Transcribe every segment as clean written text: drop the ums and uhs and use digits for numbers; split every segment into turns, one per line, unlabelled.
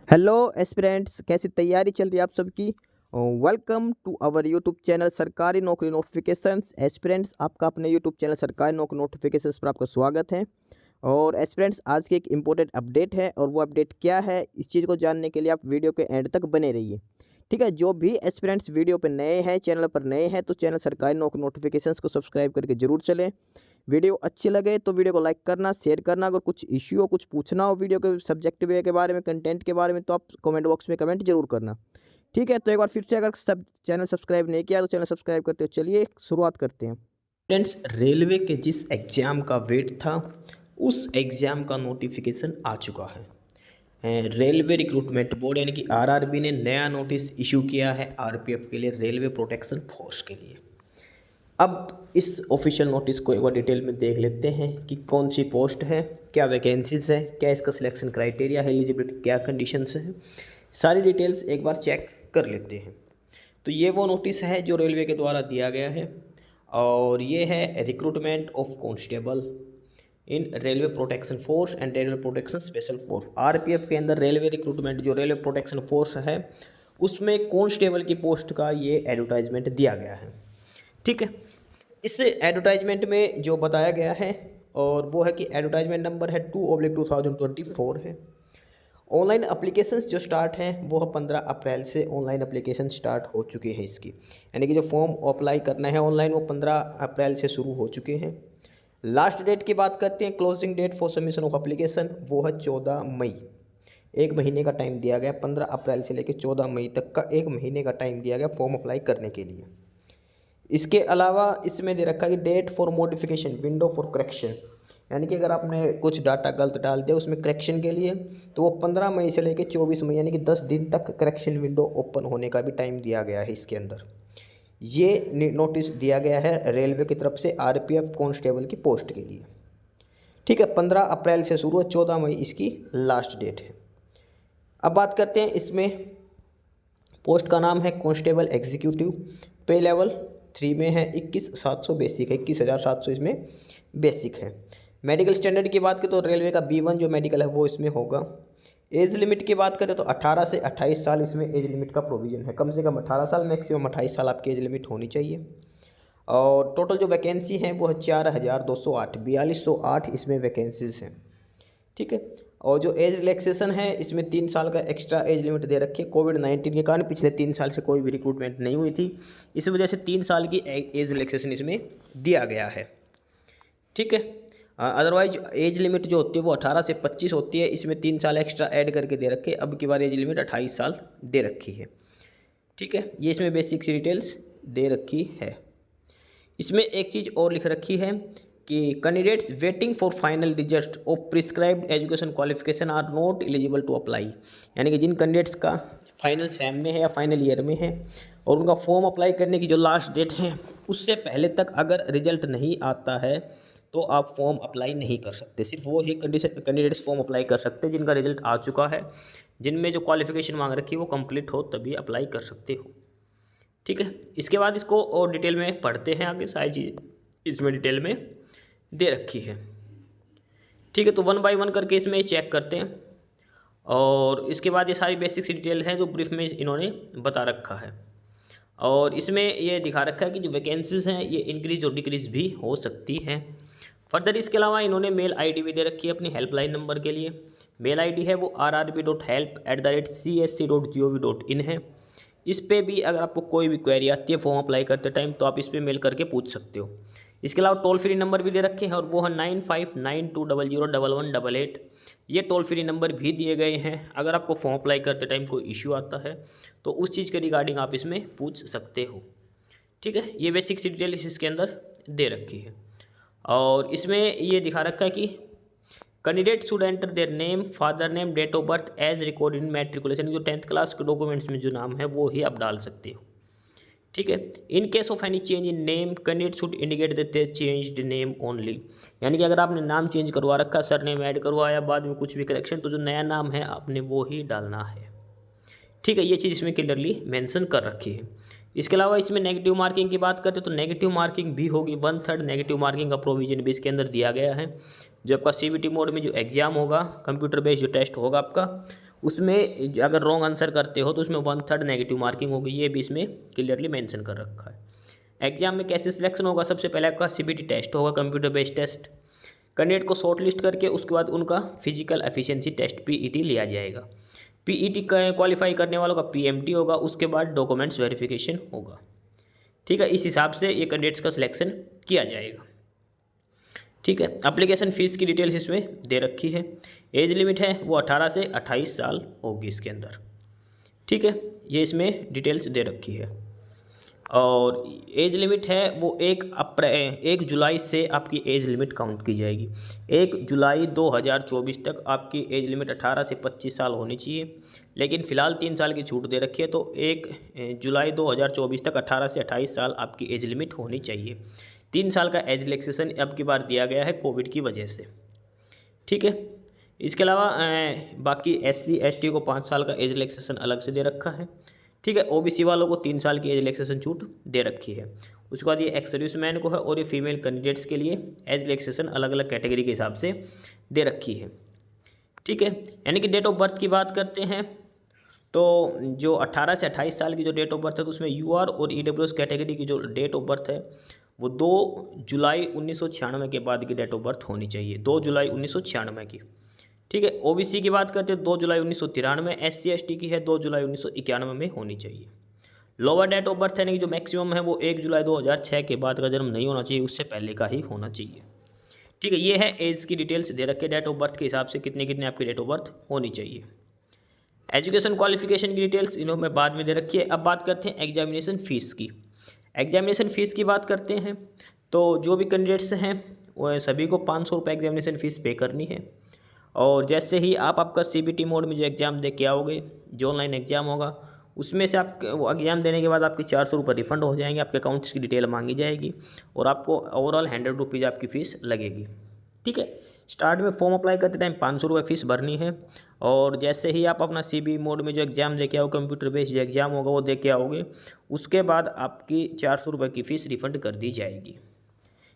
Hello aspirants, कैसी तैयारी चल रही है आप सबकी। Welcome to our YouTube channel Sarkari Naukri notifications. Aspirants, आपका अपने YouTube channel Sarkari Naukri notifications पर आपका स्वागत है। और एस्पिरेंट्स, आज की एक इम्पोर्टेंट अपडेट है और वो अपडेट क्या है, इस चीज़ को जानने के लिए आप वीडियो के एंड तक बने रहिए। ठीक है, जो भी एस्पिरेंट्स वीडियो पर नए हैं, चैनल पर नए हैं, तो चैनल सरकारी नौकरी नोटिफिकेशंस को सब्सक्राइब करके जरूर चलें। वीडियो अच्छी लगे तो वीडियो को लाइक करना, शेयर करना। अगर कुछ इश्यू हो, कुछ पूछना हो वीडियो के सब्जेक्ट वे के बारे में, कंटेंट के बारे में, तो आप कमेंट बॉक्स में कमेंट जरूर करना। ठीक है, तो एक बार फिर से, अगर सब चैनल सब्सक्राइब नहीं किया तो चैनल सब्सक्राइब करते हो। चलिए शुरुआत करते हैं।
फ्रेंड्स, रेलवे के जिस एग्ज़ाम का वेट था उस एग्ज़ाम का नोटिफिकेशन आ चुका है। रेलवे रिक्रूटमेंट बोर्ड यानी कि आरआरबी ने नया नोटिस इशू किया है आरपीएफ के लिए, रेलवे प्रोटेक्शन फोर्स के लिए। अब इस ऑफिशियल नोटिस को एक बार डिटेल में देख लेते हैं कि कौन सी पोस्ट है, क्या वैकेंसीज है, क्या इसका सिलेक्शन क्राइटेरिया है, एलिजिबिलिटी क्या कंडीशंस है, सारी डिटेल्स एक बार चेक कर लेते हैं। तो ये वो नोटिस है जो रेलवे के द्वारा दिया गया है और ये है recruitment of constable in railway protection force and railway protection special force. RPF के अंदर रेलवे रिक्रूटमेंट जो रेलवे प्रोटेक्शन फोर्स है उसमें कांस्टेबल की पोस्ट का ये एडवर्टाइजमेंट दिया गया है। ठीक है, इस एडवर्टाइजमेंट में जो बताया गया है और वो है कि एडवर्टाइजमेंट नंबर है 2/2024 है। ऑनलाइन अप्लीकेशंस जो स्टार्ट हैं वो 15 अप्रैल से ऑनलाइन अप्लीकेशन स्टार्ट हो चुके हैं इसकी, यानी कि जो फॉर्म अप्लाई करना है ऑनलाइन वो 15 अप्रैल से शुरू हो चुके हैं। लास्ट डेट की बात करते हैं, closing date for submission of application वो है 14 मई। एक महीने का टाइम दिया गया, 15 अप्रैल से लेकर 14 मई तक का एक महीने का टाइम दिया गया फॉर्म अप्लाई करने के लिए। इसके अलावा इसमें दे रखा है कि date for modification window for correction, यानी कि अगर आपने कुछ डाटा गलत डाल दिया उसमें करेक्शन के लिए, तो वो 15 मई से लेकर 24 मई यानी कि 10 दिन तक करेक्शन विंडो ओपन होने का भी टाइम दिया गया है इसके अंदर। ये नोटिस दिया गया है रेलवे की तरफ से आरपीएफ कांस्टेबल की पोस्ट के लिए। ठीक है, 15 अप्रैल से शुरू है, 14 मई इसकी लास्ट डेट है। अब बात करते हैं, इसमें पोस्ट का नाम है कांस्टेबल एग्जीक्यूटिव, पे लेवल 3 में है, 21,700 बेसिक है, 21,700 इसमें बेसिक है। मेडिकल स्टैंडर्ड की बात करें तो रेलवे का B1 जो मेडिकल है वो इसमें होगा। एज लिमिट की बात करें तो 18 से 28 साल इसमें एज लिमिट का प्रोविज़न है, कम से कम 18 साल, मैक्सिमम 28 साल आपकी एज लिमिट होनी चाहिए। और टोटल जो वैकेंसी हैं वो है 4,208, 4,208 इसमें वैकेंसीज हैं। ठीक है, और जो एज रिलैक्सेशन है इसमें 3 साल का एक्स्ट्रा एज लिमिट दे रखी है। कोविड-19 के कारण पिछले 3 साल से कोई भी रिक्रूटमेंट नहीं हुई थी, इस वजह से 3 साल की एज रिलैक्सेशन इसमें दिया गया है। ठीक है, अदरवाइज एज लिमिट जो होती है वो 18 से 25 होती है, इसमें 3 साल एक्स्ट्रा ऐड करके दे रखे, अब की बार एज लिमिट 28 साल दे रखी है। ठीक है, ये इसमें बेसिक सी डिटेल्स दे रखी है। इसमें एक चीज़ और लिख रखी है कि candidates waiting for final result of prescribed education qualification are not eligible to apply, यानी कि जिन कैंडिडेट्स का फाइनल सेम में है या फाइनल ईयर में है और उनका फॉर्म अप्लाई करने की जो लास्ट डेट है उससे पहले तक अगर रिजल्ट नहीं आता है तो आप फॉर्म अप्लाई नहीं कर सकते। सिर्फ वो ही कैंडिडेट्स फॉर्म अप्लाई कर सकते हैं जिनका रिजल्ट आ चुका है, जिनमें जो क्वालिफिकेशन मांग रखी है वो कंप्लीट हो, तभी अप्लाई कर सकते हो। ठीक है, इसके बाद इसको और डिटेल में पढ़ते हैं, आगे सारी चीज़ इसमें डिटेल में दे रखी है। ठीक है, तो 1 बाय 1 करके इसमें चेक करते हैं और इसके बाद ये सारी बेसिक्स डिटेल है जो ब्रीफ में इन्होंने बता रखा है। और इसमें ये दिखा रखा है कि जो वैकेंसीज हैं ये इंक्रीज और डिक्रीज भी हो सकती हैं। फर्दर इसके अलावा इन्होंने मेल आईडी भी दे रखी है अपनी हेल्पलाइन नंबर के लिए। मेल आईडी है वो rrb.help@csc.gov.in है। इस पे भी अगर आपको कोई भी क्वेरी आती है फॉर्म अप्लाई करते टाइम तो आप इस पर मेल करके पूछ सकते हो। इसके अलावा टोल फ्री नंबर भी दे रखे हैं और वो है 9592001188। ये टोल फ्री नंबर भी दिए गए हैं, अगर आपको फॉर्म अप्लाई करते टाइम कोई इश्यू आता है तो उस चीज़ के रिगार्डिंग आप इसमें पूछ सकते हो। ठीक है, ये बेसिक सी डिटेल्स इसके अंदर दे रखी है और इसमें ये दिखा रखा है कि candidate should enter their name, father name, date of birth as recorded in matriculation. जो 10th क्लास के डॉक्यूमेंट्स में जो नाम है वो ही आप डाल सकते हो। ठीक है, in case of any change in name candidate should indicate that they changed name only, यानी कि अगर आपने नाम चेंज करवा रखा, सर नेम ऐड करवाया, बाद में कुछ भी करेक्शन, तो जो नया नाम है आपने वो ही डालना है। ठीक है, ये चीज़ इसमें क्लियरली मेंशन कर रखी है। इसके अलावा इसमें नेगेटिव मार्किंग की बात करते तो नेगेटिव मार्किंग भी होगी, 1/3 नेगेटिव मार्किंग का प्रोविजन भी इसके अंदर दिया गया है। जो आपका CBT मोड में जो एग्ज़ाम होगा, कंप्यूटर बेस्ड जो टेस्ट होगा आपका, उसमें अगर रॉन्ग आंसर करते हो तो उसमें 1/3 नेगेटिव मार्किंग होगी, ये भी इसमें क्लियरली मेंशन कर रखा है। एग्जाम में कैसे सिलेक्शन होगा, सबसे पहले आपका सीबीटी टेस्ट होगा, कंप्यूटर बेस्ड टेस्ट। कैंडिडेट को शॉर्ट लिस्ट करके उसके बाद उनका फिजिकल एफिशिएंसी टेस्ट पीईटी लिया जाएगा। पीईटी क्वालिफाई करने वालों का पीएमटी होगा, उसके बाद डॉक्यूमेंट्स वेरिफिकेशन होगा। ठीक है, इस हिसाब से ये कैंडिडेट्स का सिलेक्शन किया जाएगा। ठीक है, एप्लीकेशन फ़ीस की डिटेल्स इसमें दे रखी है। एज लिमिट है वो 18 से 28 साल होगी इसके अंदर। ठीक है, ये इसमें डिटेल्स दे रखी है। और एज लिमिट है वो 1 जुलाई से आपकी एज लिमिट काउंट की जाएगी। 1 जुलाई 2024 तक आपकी एज लिमिट 18 से 25 साल होनी चाहिए, लेकिन फ़िलहाल 3 साल की छूट दे रखी है, तो 1 जुलाई 2024 तक 18 से 28 साल आपकी एज लिमिट होनी चाहिए। 3 साल का एज रिलैक्सेशन अब की बार दिया गया है कोविड की वजह से। ठीक है, इसके अलावा बाकी SC ST को 5 साल का एज रिलैक्सेशन अलग से दे रखा है। ठीक है, OBC वालों को 3 साल की एज रिलैक्सेशन छूट दे रखी है। उसके बाद ये एक्स सर्विसमैन को है, और ये फीमेल कैंडिडेट्स के लिए एज रिलैक्सेशन अलग अलग कैटेगरी के हिसाब से दे रखी है। ठीक है, यानी कि डेट ऑफ बर्थ की बात करते हैं तो जो 18 से 28 साल की जो डेट ऑफ बर्थ है, तो उसमें UR और EWS कैटेगरी की जो डेट ऑफ बर्थ है वो 2 जुलाई 1996 के बाद की डेट ऑफ बर्थ होनी चाहिए, 2 जुलाई 1996 की। ठीक है, OBC की बात करते हैं 2 जुलाई 1993, SC ST की है 2 जुलाई 1991 में होनी चाहिए। लोअर डेट ऑफ बर्थ यानी कि जो मैक्सिमम है वो 1 जुलाई 2006 के बाद का जन्म नहीं होना चाहिए, उससे पहले का ही होना चाहिए। ठीक है, ये है एज की डिटेल्स दे रखे डेट ऑफ बर्थ के हिसाब से कितने कितने आपकी डेट ऑफ बर्थ होनी चाहिए। एजुकेशन क्वालिफिकेशन की डिटेल्स इन्होंने बाद में दे रखी है। अब बात करते हैं एग्जामिनेशन फ़ीस की। एग्जामिनेशन फ़ीस की बात करते हैं तो जो भी कैंडिडेट्स हैं वो सभी को 500 रुपये एग्जामिनेशन फ़ीस पे करनी है। और जैसे ही आप आपका CBT मोड में जो एग्ज़ाम दे के आओगे, जो ऑनलाइन एग्ज़ाम होगा, उसमें से आप वो एग्ज़ाम देने के बाद आपके 400 रुपये रिफ़ंड हो जाएंगे, आपके अकाउंट्स की डिटेल मांगी जाएगी और आपको ओवरऑल 100 रुपीज़ आपकी फ़ीस लगेगी। ठीक है, स्टार्ट में फॉर्म अप्लाई करते टाइम 500 रुपये फ़ीस भरनी है, और जैसे ही आप अपना CB मोड में जो एग्ज़ाम दे के आओ, कंप्यूटर बेस्ड जो एग्ज़ाम होगा वो दे के आओगे, उसके बाद आपकी 400 रुपये की फ़ीस रिफ़ंड कर दी जाएगी।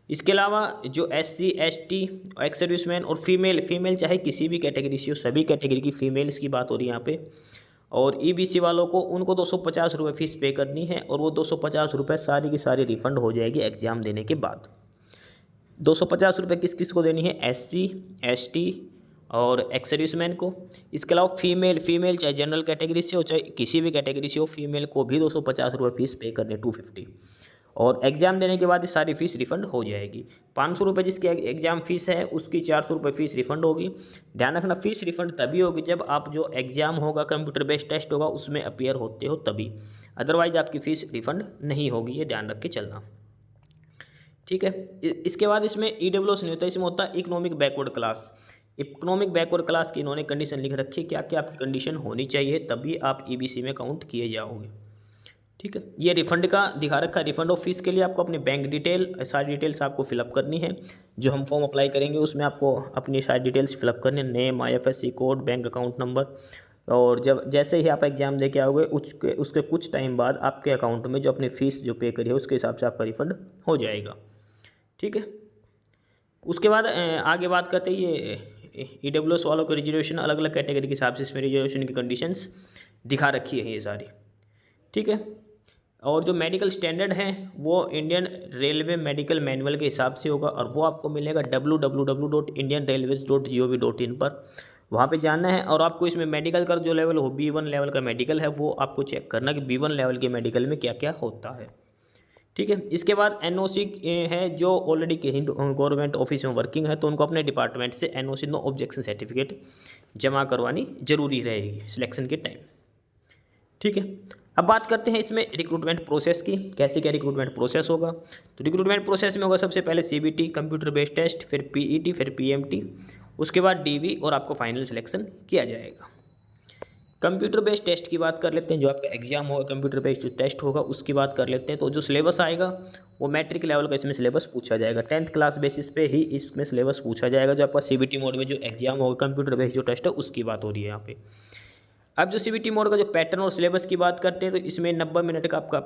इसके अलावा जो SC ST एक्स सर्विसमैन और फीमेल चाहे किसी भी कैटेगरी से हो, सभी कैटेगरी की फ़ीमेल्स की बात हो रही है यहाँ पे, और EBC वालों को उनको 250 रुपये फ़ीस पे करनी है, और वो 250 रुपये सारी की सारी रिफ़ंड हो जाएगी एग्ज़ाम देने के बाद। 250 रुपये किस किस को देनी है, SC ST और एक्स सर्विसमैन को। इसके अलावा फीमेल चाहे जनरल कैटेगरी से हो चाहे किसी भी कैटेगरी से हो, फीमेल को भी 250 रुपये फ़ीस पे करने 250, और एग्ज़ाम देने के बाद ये सारी फ़ीस रिफ़ंड हो जाएगी। 500 रुपये जिसकी एग्ज़ाम फ़ीस है उसकी 400 रुपये फ़ीस रिफ़ंड होगी। ध्यान रखना, फ़ीस रिफ़ंड तभी होगी जब आप जो एग्ज़ाम होगा, कंप्यूटर बेस्ड टेस्ट होगा, उसमें अपीयर होते हो तभी, अदरवाइज़ आपकी फ़ीस रिफ़ंड नहीं होगी, ये ध्यान रख के चलना। ठीक है, इसके बाद इसमें EWS नहीं होता, इसमें होता है economic backward class. Economic backward class की इन्होंने कंडीशन लिख रखी है, क्या क्या आपकी कंडीशन होनी चाहिए तभी आप EBC में काउंट किए जाओगे। ठीक है, ये रिफ़ंड का दिखा रखा है। रिफ़ंड ऑफ फीस के लिए आपको अपनी बैंक डिटेल, सारी डिटेल्स आपको फिलअप करनी है। जो हम फॉर्म अप्लाई करेंगे उसमें आपको अपनी सारी डिटेल्स फिलअप करनी है, name, IFSC code, bank account number, और जब जैसे ही आप एग्ज़ाम दे के आओगे उसके कुछ टाइम बाद आपके अकाउंट में जो अपनी फ़ीस जो पे करी है उसके हिसाब से आपका रिफ़ंड हो जाएगा। ठीक है, उसके बाद आगे बात करते हैं ये EWS वालों को रिजर्वेशन अलग अलग कैटेगरी के हिसाब से इसमें रिजर्वेशन की कंडीशंस दिखा रखी है ये सारी। ठीक है, और जो मेडिकल स्टैंडर्ड है वो इंडियन रेलवे मेडिकल मैनुअल के हिसाब से होगा, और वो आपको मिलेगा www.indianrailways.gov.in पर। वहाँ पे जाना है, और आपको इसमें मेडिकल का जो लेवल हो, B1 लेवल का मेडिकल है, वो आपको चेक करना कि B1 लेवल के मेडिकल में क्या क्या होता है। ठीक है, इसके बाद NOC है, जो ऑलरेडी गवर्नमेंट ऑफिस में वर्किंग है तो उनको अपने डिपार्टमेंट से NOC नो ऑब्जेक्शन सर्टिफिकेट जमा करवानी जरूरी रहेगी सिलेक्शन के टाइम। ठीक है, अब बात करते हैं इसमें रिक्रूटमेंट प्रोसेस की, कैसे क्या रिक्रूटमेंट प्रोसेस होगा। तो रिक्रूटमेंट प्रोसेस में होगा सबसे पहले CBT कंप्यूटर बेस्ड टेस्ट, फिर PET, फिर PMT, उसके बाद DV, और आपको फाइनल सिलेक्शन किया जाएगा। कंप्यूटर बेस्ड टेस्ट की बात कर लेते हैं, जो आपका एग्जाम होगा कंप्यूटर बेस्ड जो टेस्ट होगा उसकी बात कर लेते हैं। तो जो सिलेबस आएगा वो मैट्रिक लेवल का इसमें सिलेबस पूछा जाएगा, 10th क्लास बेसिस पे ही इसमें सिलेबस पूछा जाएगा। जो आपका CBT मोड में जो एग्जाम होगा कंप्यूटर बेस्ड जो टेस्ट है उसकी बात हो रही है यहाँ पे। अब जो CBT मोड का जो पैटर्न और सिलेबस की बात करते हैं तो इसमें 90 मिनट का आपका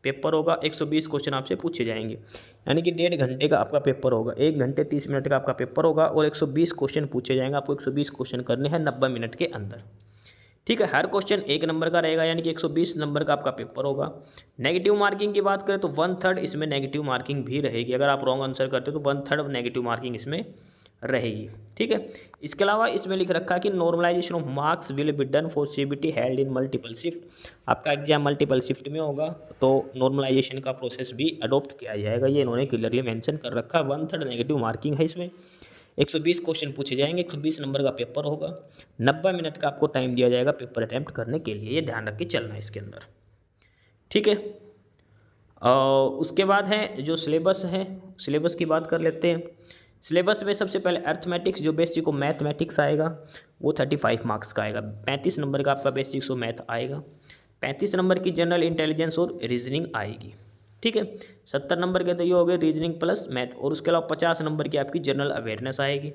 पेपर होगा, 120 क्वेश्चन आपसे पूछे जाएंगे, यानी कि 1.5 घंटे का आपका पेपर होगा, 1 घंटे 30 मिनट का आपका पेपर होगा, और 120 क्वेश्चन पूछे जाएंगे। आपको 120 क्वेश्चन करने हैं 90 मिनट के अंदर। ठीक है, हर क्वेश्चन 1 नंबर का रहेगा, यानी कि 120 नंबर का आपका पेपर होगा। नेगेटिव मार्किंग की बात करें तो 1/3 इसमें नेगेटिव मार्किंग भी रहेगी। अगर आप रॉन्ग आंसर करते हो तो 1/3 नेगेटिव मार्किंग इसमें रहेगी। ठीक है, इसके अलावा इसमें लिख रखा है कि normalization of marks will be done for CBT held in multiple shift. आपका एग्जाम मल्टीपल शिफ्ट में होगा तो नॉर्मलाइजेशन का प्रोसेस भी अडॉप्ट किया जाएगा, ये इन्होंने क्लियरली मेंशन कर रखा है। 1/3 नेगेटिव मार्किंग है इसमें। 120 क्वेश्चन पूछे जाएंगे, 120 नंबर का पेपर होगा। 90 मिनट का आपको टाइम दिया जाएगा पेपर अटैम्प्ट करने के लिए, ये ध्यान रख के चलना है इसके अंदर। ठीक है, उसके बाद है जो सिलेबस है, सिलेबस की बात कर लेते हैं। सिलेबस में सबसे पहले अर्थमेटिक्स, जो बेसिक और मैथमेटिक्स आएगा वो 35 मार्क्स का आएगा। 35 नंबर का आपका बेसिक्स और मैथ आएगा। 35 नंबर की जनरल इंटेलिजेंस और रीजनिंग आएगी। ठीक है, 70 नंबर के तो ये हो गए रीजनिंग प्लस मैथ, और उसके अलावा 50 नंबर की आपकी जनरल अवेयरनेस आएगी।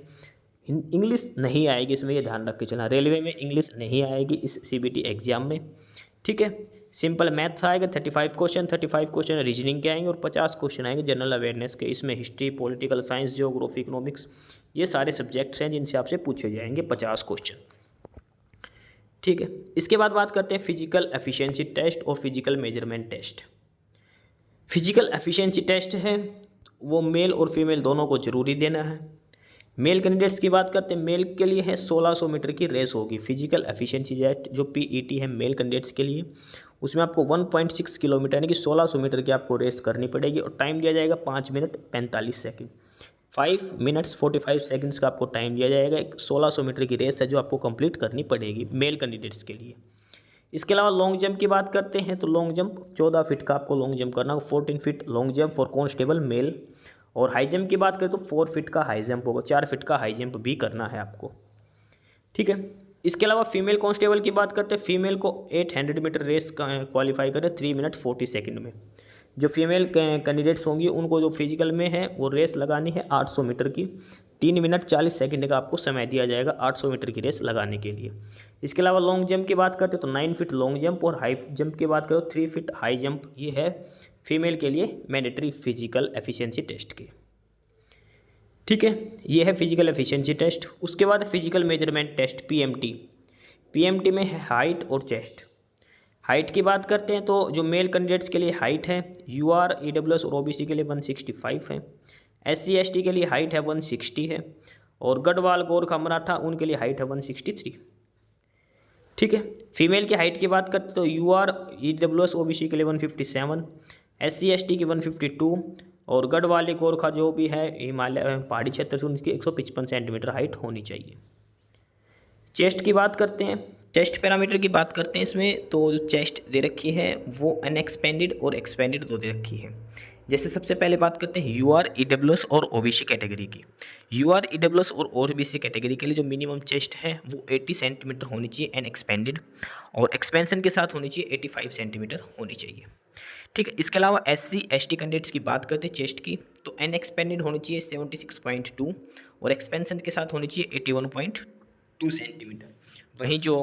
इंग्लिश नहीं आएगी इसमें, ये ध्यान रख के चलना। रेलवे में इंग्लिश नहीं आएगी इस सीबीटी एग्जाम में। ठीक है, सिंपल मैथ्स आएगा 35 क्वेश्चन, 35 क्वेश्चन रीजनिंग के आएंगे और 50 क्वेश्चन आएंगे जनरल अवेयरनेस के। इसमें history, political science, geography, economics, ये सारे सब्जेक्ट्स हैं जिनसे आपसे पूछे जाएंगे 50 क्वेश्चन। ठीक है, इसके बाद बात करते हैं फिजिकल एफिशिएंसी टेस्ट और physical measurement test. Physical efficiency test है वो मेल और फीमेल दोनों को जरूरी देना है। मेल कैंडिडेट्स की बात करते हैं, मेल के लिए है 1600 मीटर की रेस होगी। फिजिकल एफिशिएंसी टेस्ट जो पीईटी है मेल कैंडिडेट्स के लिए, उसमें आपको 1.6 किलोमीटर यानी कि 1600 मीटर की आपको रेस करनी पड़ेगी और टाइम दिया जाएगा 5 मिनट 45 सेकंड। 5 मिनट्स 45 सेकंड्स का आपको टाइम दिया जाएगा। एक 1600 मीटर की रेस है जो आपको कंप्लीट करनी पड़ेगी मेल कैंडिडेट्स के लिए। इसके अलावा लॉन्ग जंप की बात करते हैं तो लॉन्ग जंप 14 फीट का आपको लॉन्ग जंप करना, 14 feet long jump for constable male. और हाई जंप की बात करें तो 4 फीट का हाई जंप होगा, 4 फीट का हाई जंप भी करना है आपको। ठीक है, इसके अलावा फीमेल कांस्टेबल की बात करते हैं, फीमेल को 800 मीटर रेस क्वालिफाई करें 3 मिनट 40 सेकंड में। जो फीमेल कैंडिडेट्स होंगी उनको जो फिजिकल में है वो रेस लगानी है 800 मीटर की। 3 मिनट 40 सेकंड का आपको समय दिया जाएगा 800 मीटर की रेस लगाने के लिए। इसके अलावा लॉन्ग जंप की बात करते हैं तो 9 फीट लॉन्ग जंप, और हाई जंप की बात करो 3 फीट हाई जंप। ये है फीमेल के लिए मैंडेटरी फिजिकल एफिशिएंसी टेस्ट की। ठीक है, ये है फिजिकल एफिशिएंसी टेस्ट। उसके बाद physical measurement test PMT. PMT में है हाइट और चेस्ट। हाइट की बात करते हैं तो जो मेल कैंडिडेट्स के लिए हाइट है यूआर, ईडब्ल्यूएस और ओबीसी के लिए 165 है। एससी एसटी के लिए हाइट है 160 है, और गढ़वाल, गोरखा, मराठा उनके लिए हाइट है 163। ठीक है, फीमेल की हाइट की बात करते तो यूआर, ईडब्ल्यूएस, ओबीसी के लिए 157, एससी एसटी की 152, और गढ़वाली, गोरखा जो भी है हिमालय पहाड़ी क्षेत्र से उनकी 155 सेंटीमीटर हाइट होनी चाहिए। चेस्ट की बात करते हैं, चेस्ट पैरामीटर की बात करते हैं इसमें तो जो चेस्ट दे रखी है वो अनएक्सपेंडेड और एक्सपेंडेड दो दे रखी है। जैसे सबसे पहले बात करते हैं यूआर, ईडब्ल्यूएस और ओबीसी कैटेगरी की। यूआर, ईडब्ल्यूएस और ओबीसी कैटेगरी के लिए जो मिनिमम चेस्ट है वो 80 सेंटीमीटर होनी चाहिए अनएक्सपेंडेड, और एक्सपेंशन के साथ होनी चाहिए 85 सेंटीमीटर होनी चाहिए। ठीक है, इसके अलावा एससी एसटी कैंडिडेट्स की बात करते हैं चेस्ट की तो अनएक्सपेंडेड होनी चाहिए 76.2 और एक्सपेंशन के साथ होनी चाहिए 81.2 सेंटीमीटर। वहीं जो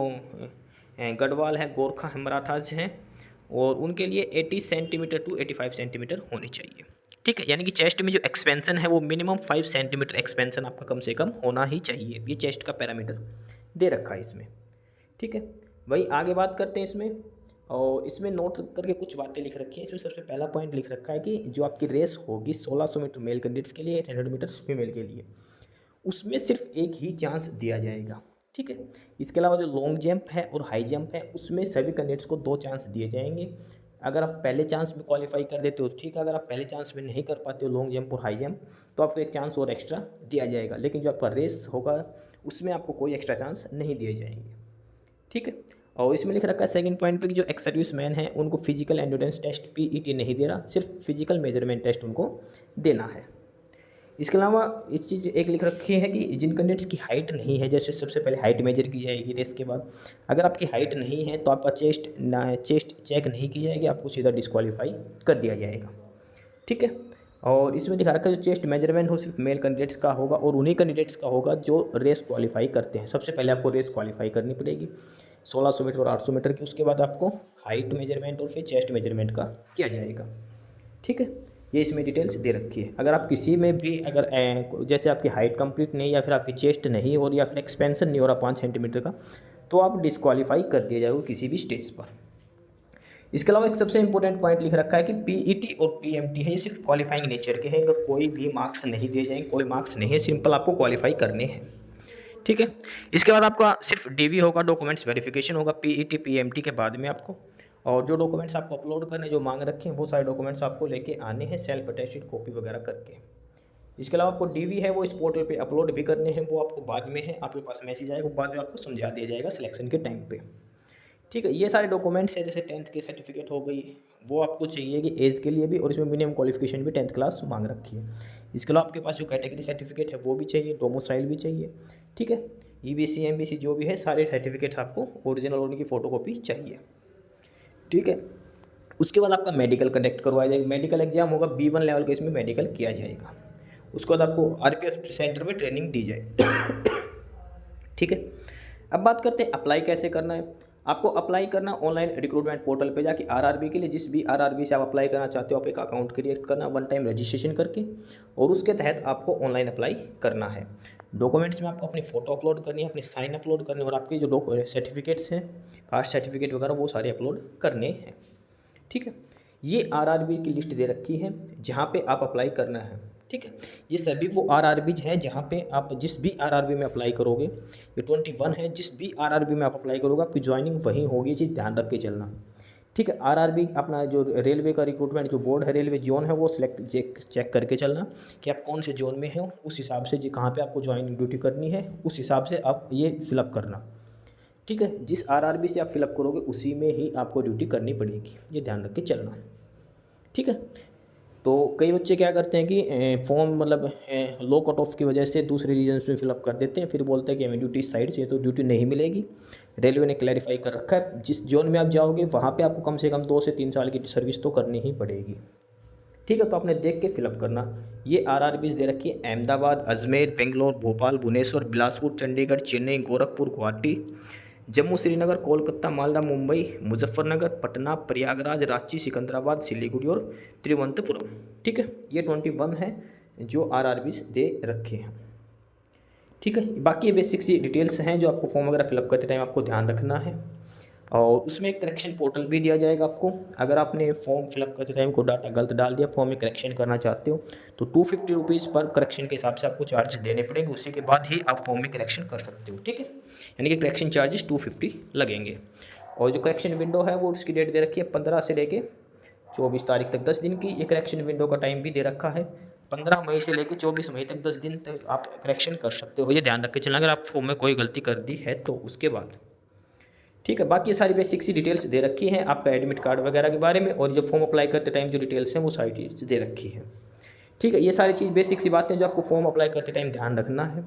गढ़वाल है, गोरखा है, मराठाज हैं और उनके लिए 80 सेंटीमीटर टू 85 सेंटीमीटर होनी चाहिए। ठीक है, यानी कि चेस्ट में जो एक्सपेंशन है वो मिनिमम 5 सेंटीमीटर एक्सपेंशन आपका कम से कम होना ही चाहिए। ये चेस्ट का पैरामीटर दे रखा है इसमें। ठीक है, वही आगे बात करते हैं इसमें, और इसमें नोट करके कुछ बातें लिख रखी हैं। इसमें सबसे पहला पॉइंट लिख रखा है कि जो आपकी रेस होगी 1600 मीटर मेल कैंडिडेट्स के लिए, 800 मीटर फीमेल के लिए, उसमें सिर्फ एक ही चांस दिया जाएगा। ठीक है, इसके अलावा जो लॉन्ग जंप है और हाई जंप है उसमें सभी कैंडिडेट्स को 2 चांस दिए जाएंगे। अगर आप पहले चांस में क्वालिफाई कर देते हो ठीक है, अगर आप पहले चांस में नहीं कर पाते हो लॉन्ग जंप और हाई जंप तो आपको 1 चांस और एक्स्ट्रा दिया जाएगा, लेकिन जो आपका रेस होगा उसमें आपको कोई एक्स्ट्रा चांस नहीं दिए जाएंगे। ठीक है, और इसमें लिख रखा है सेकंड पॉइंट पे कि जो एक्स सर्विस मैन है उनको फिजिकल एंड्योरेंस टेस्ट पीईटी नहीं दे रहा, सिर्फ फिजिकल मेजरमेंट टेस्ट उनको देना है। इसके अलावा इस चीज़ एक लिख रखी है कि जिन कैंडिडेट्स की हाइट नहीं है, जैसे सबसे पहले हाइट मेजर की जाएगी रेस के बाद, अगर आपकी हाइट नहीं है तो आपका चेस्ट चेक नहीं की जाएगी, आपको सीधा डिस्क्वालीफाई कर दिया जाएगा। ठीक है, और इसमें दिखा रखा है जो चेस्ट मेजरमेंट हो सिर्फ मेल कैंडिडेट्स का होगा और उन्हीं कैंडिडेट्स का होगा जो रेस क्वालिफाई करते हैं। सबसे पहले आपको रेस क्वालिफाई करनी पड़ेगी 1600 मीटर और 800 मीटर की, उसके बाद आपको हाइट मेजरमेंट और फिर चेस्ट मेजरमेंट का किया जाएगा। ठीक है, ये इसमें डिटेल्स दे रखी है। अगर आप किसी में भी अगर जैसे आपकी हाइट कंप्लीट नहीं या फिर आपकी चेस्ट नहीं और या फिर एक्सपेंशन नहीं हो रहा 5 सेंटीमीटर का, तो आप डिस्क्वालीफाई कर दिया जाएगा किसी भी स्टेज पर। इसके अलावा एक सबसे इंपॉर्टेंट पॉइंट लिख रखा है कि पीईटी और पीएमटी है, ये सिर्फ क्वालिफाइंग नेचर के हैं, इनका कोई भी मार्क्स नहीं दिए जाएंगे, कोई मार्क्स नहीं है, सिंपल आपको क्वालिफाई करने हैं, ठीक है। इसके बाद आपका सिर्फ डीवी होगा, डॉक्यूमेंट्स वेरिफिकेशन होगा पीईटी पीएमटी के बाद में आपको, और जो डॉक्यूमेंट्स आपको अपलोड करने जो मांग रखे हैं वो सारे डॉक्यूमेंट्स आपको लेके आने हैं सेल्फ अटेस्टेड कॉपी वगैरह करके। इसके अलावा आपको डीवी है वो इस पोर्टल पे अपलोड भी करने हैं, वो आपको बाद में है, आपके पास मैसेज आएगा, वो बाद में आपको समझा दिया जाएगा सिलेक्शन के टाइम पे, ठीक है। ये सारे डॉक्यूमेंट्स है, जैसे 10th की सर्टिफिकेट हो गई, वो आपको चाहिए कि एज के लिए भी, और इसमें मिनिमम क्वालिफिकेशन भी 10th क्लास मांग रखी है। इसके अलावा आपके पास जो कैटेगरी सर्टिफिकेट है वो भी चाहिए, डोमिसाइल भी चाहिए, ठीक है। ईबीसी एमबीसी जो भी है सारे सर्टिफिकेट आपको ओरिजिनल और उनकी फ़ोटोकॉपी चाहिए, ठीक है। उसके बाद आपका मेडिकल कंडक्ट करवाया जाएगा, मेडिकल एग्जाम होगा, B1 लेवल का इसमें मेडिकल किया जाएगा। उसके बाद आपको आरपीएफ सेंटर में ट्रेनिंग दी जाए, ठीक है। अब बात करते हैं अप्लाई कैसे करना है। आपको अप्लाई करना ऑनलाइन रिक्रूटमेंट पोर्टल पे जाके आरआरबी के लिए, जिस भी आरआरबी से आप अप्लाई करना चाहते हो, आप एक अकाउंट क्रिएट करना, वन टाइम रजिस्ट्रेशन करके, और उसके तहत आपको ऑनलाइन अप्लाई करना है। डॉक्यूमेंट्स में आपको अपनी फ़ोटो अपलोड करनी है, अपनी साइन अपलोड करनी है, और आपके जो सर्टिफिकेट्स हैं, कास्ट सर्टिफिकेट वगैरह, वो सारे अपलोड करने हैं, ठीक है। ये आरआरबी की लिस्ट दे रखी है जहाँ पे आप अप्लाई करना है, ठीक है। ये सभी वो आरआरबीज हैं जहाँ पे आप जिस भी आरआरबी में अप्लाई करोगे, ये 21 है, जिस भी आरआरबी में आप अप्लाई करोगे आपकी ज्वाइनिंग वहीं होगी, ये चीज़ ध्यान रख के चलना, ठीक है। आरआरबी अपना जो रेलवे का रिक्रूटमेंट जो बोर्ड है, रेलवे जोन है, वो सिलेक्ट चेक करके चलना कि आप कौन से जोन में हो, उस हिसाब से कहाँ पे आपको ज्वाइनिंग ड्यूटी करनी है, उस हिसाब से आप ये फिलअप करना, ठीक है। जिस आरआरबी से आप फिलअप करोगे उसी में ही आपको ड्यूटी करनी पड़ेगी, ये ध्यान रख के चलना, ठीक है। तो कई बच्चे क्या करते हैं कि फॉर्म मतलब लो कट ऑफ की वजह से दूसरे रीजन्स में फिलअप कर देते हैं, फिर बोलते हैं कि हमें ड्यूटी इस साइड से, तो ड्यूटी नहीं मिलेगी। रेलवे ने क्लैरिफाई कर रखा है, जिस जोन में आप जाओगे वहाँ पे आपको कम से कम 2 से 3 साल की सर्विस तो करनी ही पड़ेगी, ठीक है। तो आपने देख के फिलअप करना। ये आरआरबीज़ दे रखी है अहमदाबाद, अजमेर, बेंगलोर, भोपाल, भुवनेश्वर, बिलासपुर, चंडीगढ़, चेन्नई, गोरखपुर, गुवाहाटी, जम्मू, श्रीनगर, कोलकाता, मालदा, मुंबई, मुजफ्फरनगर, पटना, प्रयागराज, रांची, सिकंदराबाद, सिलीगुड़ी और तिरुवनंतपुरम, ठीक है। ये 21 है जो आरआरबीज़ दे रखे हैं, ठीक है। बाकी ये बेसिक सी डिटेल्स हैं जो आपको फॉर्म वगैरह फिलअप करते टाइम आपको ध्यान रखना है, और उसमें एक करेक्शन पोर्टल भी दिया जाएगा आपको। अगर आपने फॉर्म फिलअप करते टाइम को डाटा गलत डाल दिया, फॉर्म में करेक्शन करना चाहते हो, तो 250 रुपीज़ पर करेक्शन के हिसाब से आपको चार्ज देने पड़ेंगे, उसी के बाद ही आप फॉर्म में करेक्शन कर सकते हो, ठीक है। यानी कि करेक्शन चार्जेस 250 लगेंगे। और जो करेक्शन विंडो है वो उसकी डेट दे रखी है 15 से लेके 24 तारीख तक, 10 दिन की ये करेक्शन विंडो का टाइम भी दे रखा है। 15 मई से लेकर 24 मई तक 10 दिन तक आप करेक्शन कर सकते हो, ये ध्यान रख के चलना अगर आप फॉर्म में कोई गलती कर दी है तो उसके बाद, ठीक है। बाकी सारी बेसिक सी डिटेल्स दे रखी हैं आपका एडमिट कार्ड वगैरह के बारे में, और जो फॉर्म अप्लाई करते टाइम जो डिटेल्स हैं वो सारी डिटेल्स दे रखी है, ठीक है। ये सारी चीज़ बेसिक सी बातें जो आपको फॉर्म अप्लाई करते टाइम ध्यान रखना है,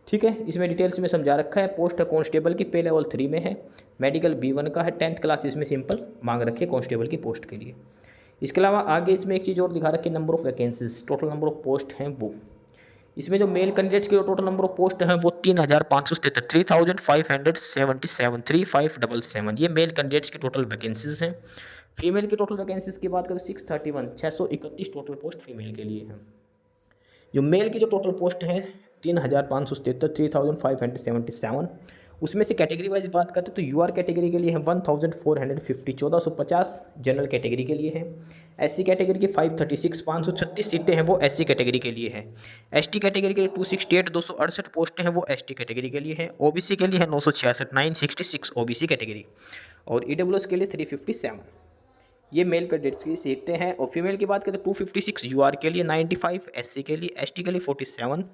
ठीक है। इसमें डिटेल्स में समझा रखा है। पोस्ट है कांस्टेबल की, पे लेवल 3 में है, मेडिकल B1 का है, 10th क्लास इसमें सिंपल मांग रखी है कांस्टेबल की पोस्ट के लिए। इसके अलावा आगे इसमें एक चीज़ और दिखा रखी है, number of vacancies, total number of post हैं वो। इसमें जो मेल कैंडिडेट्स के टोटल नंबर ऑफ पोस्ट हैं वो 3577, 3577, 3577, ये मेल कैंडिडेट्स की टोटल वैकेंसीज हैं। फीमेल की टोटल वैकेंसीज की बात करें 631, 631 टोटल पोस्ट फीमेल के लिए हैं। जो मेल की जो टोटल पोस्ट है 3577, 3577, उसमें से कैटेगरी वाइज बात करते तो यूआर कैटेगरी के लिए है 1450, 1450 जनरल कैटेगरी के लिए है। एससी कैटेगरी की 536, 536 सीटें हैं वो एससी कैटेगरी के लिए है। एसटी कैटेगरी के लिए 268, 268 पोस्टें हैं वो एसटी कैटेगरी के लिए हैं। ओबीसी के लिए है 966, 966 ओबीसी कैटेगरी, और ईडब्ल्यूएस के लिए 357। ये मेल कैंडिडेट्स की सीटें हैं। और फीमेल की बात करें तो 256 यूआर के लिए, 95 एससी के लिए, एसटी के लिए 47,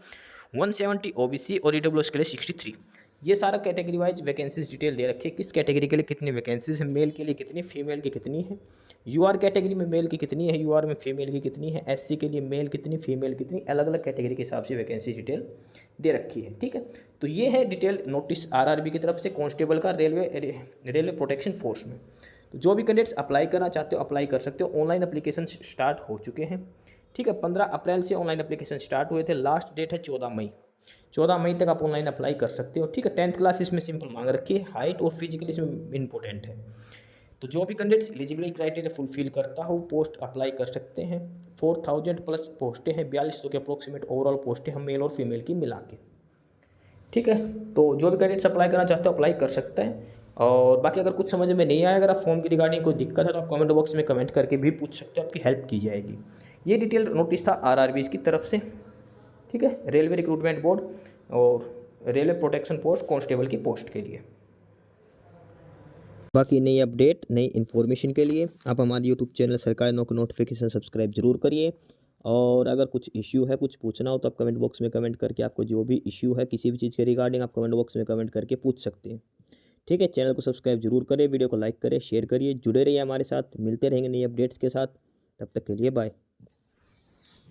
170 ओबीसी और ईडब्ल्यूएस के लिए 63। ये सारा कैटेगरी वाइज वैकेंसीज डिटेल दे रखी है, किस कैटेगरी के लिए कितनी वैकेंसीज है, मेल के लिए कितनी, फीमेल की कितनी है, यूआर कैटेगरी में मेल की कितनी है, यूआर में फीमेल की कितनी है, एससी के लिए मेल कितनी, फीमेल कितनी, अलग अलग कैटेगरी के हिसाब से वैकेंसी डिटेल दे रखी है, ठीक है। तो ये है डिटेल नोटिस आरआरबी की तरफ से कांस्टेबल का रेलवे प्रोटेक्शन फोर्स में। तो जो भी कैंडिडेट्स अप्लाई करना चाहते हो अप्लाई कर सकते हो। ऑनलाइन एप्लीकेशन स्टार्ट हो चुके हैं, ठीक है। 15 अप्रैल से ऑनलाइन एप्लीकेशन स्टार्ट हुए थे, लास्ट डेट है 14 मई। 14 मई तक आप ऑनलाइन अप्लाई कर सकते हो, ठीक है। 10th क्लास इसमें सिंपल मांग रखी है, हाइट और फिजिकल इसमें इंपॉर्टेंट है। तो जो भी कैंडिडेट्स एलिजिबिलिटी क्राइटेरिया फुलफिल करता हो पोस्ट अप्लाई कर सकते हैं। 4000 प्लस पोस्टें हैं, 4200 के अप्रोक्सीमेट ओवरऑल पोस्टें हैं मेल और फीमेल की मिला के, ठीक है, तो जो भी कैंडिडेट्स अप्लाई करना चाहते हो अप्लाई कर सकते हैं। और बाकी अगर कुछ समझ में नहीं आया, अगर आप फॉर्म की रिगार्डिंग कोई दिक्कत है तो आप कमेंट बॉक्स में कमेंट करके भी पूछ सकते हो, आपकी हेल्प की जाएगी। ये डिटेल नोटिस था आरआरबी की तरफ से, ठीक है, रेलवे रिक्रूटमेंट बोर्ड और रेलवे प्रोटेक्शन पोस्ट कांस्टेबल की पोस्ट के लिए।
बाकी नई अपडेट नई इन्फॉर्मेशन के लिए आप हमारे यूट्यूब चैनल सरकारी नौकरी नोटिफिकेशन सब्सक्राइब जरूर करिए। और अगर कुछ इश्यू है, कुछ पूछना हो तो आप कमेंट बॉक्स में कमेंट करके आपको जो भी इश्यू है किसी भी चीज़ के रिगार्डिंग आप कमेंट बॉक्स में कमेंट करके पूछ सकते हैं। ठीक है, चैनल को सब्सक्राइब जरूर करें, वीडियो को लाइक करें, शेयर करिए, जुड़े रहिए हमारे साथ, मिलते रहेंगे नई अपडेट्स के साथ। तब तक के लिए बाय।